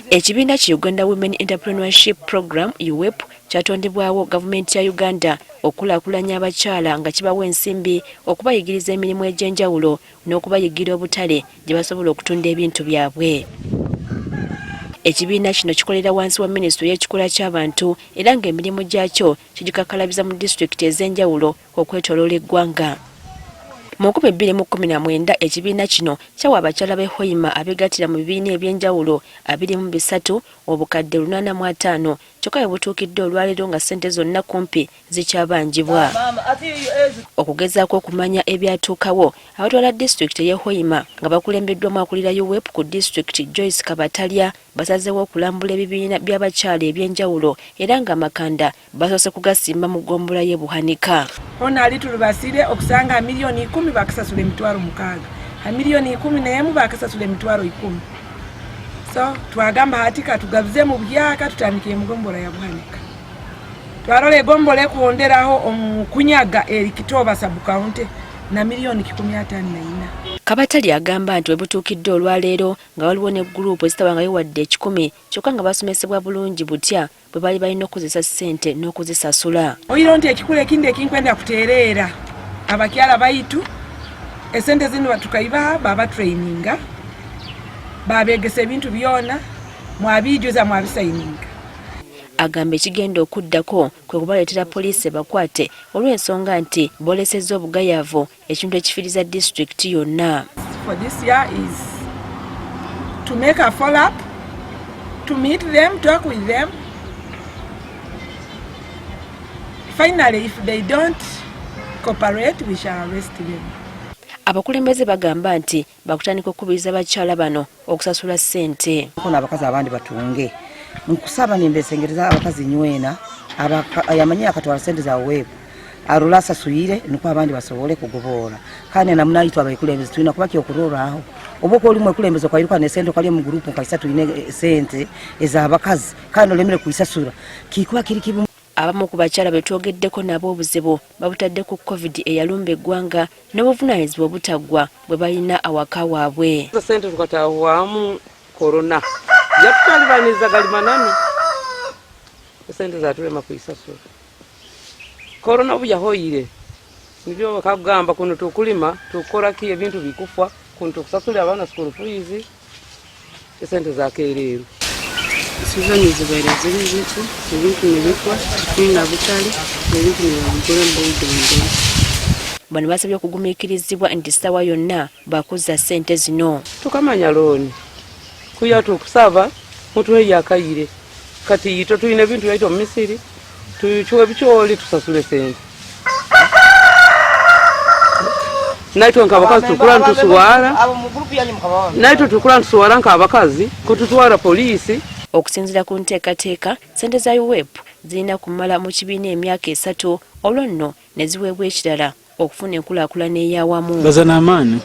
Ekibiina ki Uganda Women Entrepreneurship Program UWEP kyatondebwawo gavumenti ya Uganda okukulaakulanya abakyala nga kibawa ensimbi okubayigiriza emirimu egy'enjawulo n'okubayigira obutale gye basobola okutunda ebintu byabwe. Ekibiina kino kikolera wansi wa Minisitule y'ekikula ky'abantu era ng'emirimu gyakyo kigikakalabiza mu disitulikiti ez'enjawulo okwetooloola eggwanga. Mu 2019 ekibiina kino kyawa abakyala b'e Hoima abeegattira mu bibiina eby'enjawulo 23 obukadde 85 kyokka bwe butuukidde olwaleero nga ssente zonna kumpi zikyabanjibwa. Okugezaako okumanya ebyatuukawo abatwala disitulikiti y'e Hoima nga bakulembeddwamu akulira UWEP ku disitulikiti Joyce Kabatalya basazeewo okulambula ebibiina by'abakyala eby'enjawulo era nga Makanda basoose kugasimba mu ggombolola y'e Buhanika. Ono ali tulubasire okusanga milioni 10 bakasasula emitwalo 6, milioni 11 bakasasula emitwalo 10. So twagamba hatika tugabuze mu byaka tutandikire mu ggombolola ya Buhanika. Twarole ggombolola ekuwonderaho omukunyaga eri Kitoba sub-county na milioni 154. Kabatalya agamba nti bwe butuukidde olwaleero nga waliwo ne gurupu ezitabangayo wadde 10 kyokka nga basomesebwa bulungi butya bwe bali balina okuzisa ssente n'okuzisasula. Oyiro nti ekikulu ekindi ekinkwenda kutereera abakyala bayitu esente zino batukayibaha baba traininga babegesa ebintu byona mwabijuza mwabisayininga. Agamba ekigenda okuddako kwe kubaleetera poliisi bakwate olw'ensonga nti boolesezza obugayavu ekintu ekifiriza disitulikiti yonna. For this year is to make a follow-up, to meet them, talk with them. Finally, if they don't cooperate, we shall arrest them. Abakulembeze bagamba nti bakutandika okukubiriza abakyala bano okusasula ssente. Kuna abakazi abandi batunge nkusaba nimbesengereza abakazi nywena yamanyi akatwala ssente za UWEP arula asasuyire nuko abandi basobole kugobola kandi namunayitwa abakulembeze tulina kubaki okurolaho oboko oli mwekulembeze kwayiruka ne ssente kali mu group nkaisa tuline ssente ez'abakazi kandi olemere kuyisasula kikuba kiri kibu. Abamu ku bakyala betwogeddeko nabo obuzibu babutadde ku COVID eyalumba eggwanga n'obuvunaanyizibwa obutaggwa bwe balina awaka waabwe. Ssente tukatawamu korona yatutwalibaniza galimanani ssente zatulema kuyisasula korona obu yahoyire nibyo bakagamba kuno tukulima tukoraki ebintu bikufa kuno tukusasula abaana school fees ssente zakeereero. Sizoni zibaire ziri zitu ebintu nebikwa tulina butale ebintu nebagula mboyidongo. Bano basabye okugumiikirizibwa nti ssaawa yonna bakuza ssente zino. Tukamanya looni kuya tukusaba mutuwe yakayire kati ito tulina ebintu yaito mu Misiri tukiwe bikyoli tusasule ssente. Naito nk'abakazi tukula ntusuwala naito tukula ntusuwala nk'abakazi kututwala poliisi. Okusinziira ku nteekateeka ssente za UWEP zirina kumala mu kibiina emyaka 3 olwo nno ne ziweebwa ekirala okufuna enkulaakulana ey'awamu. Bazana amaani.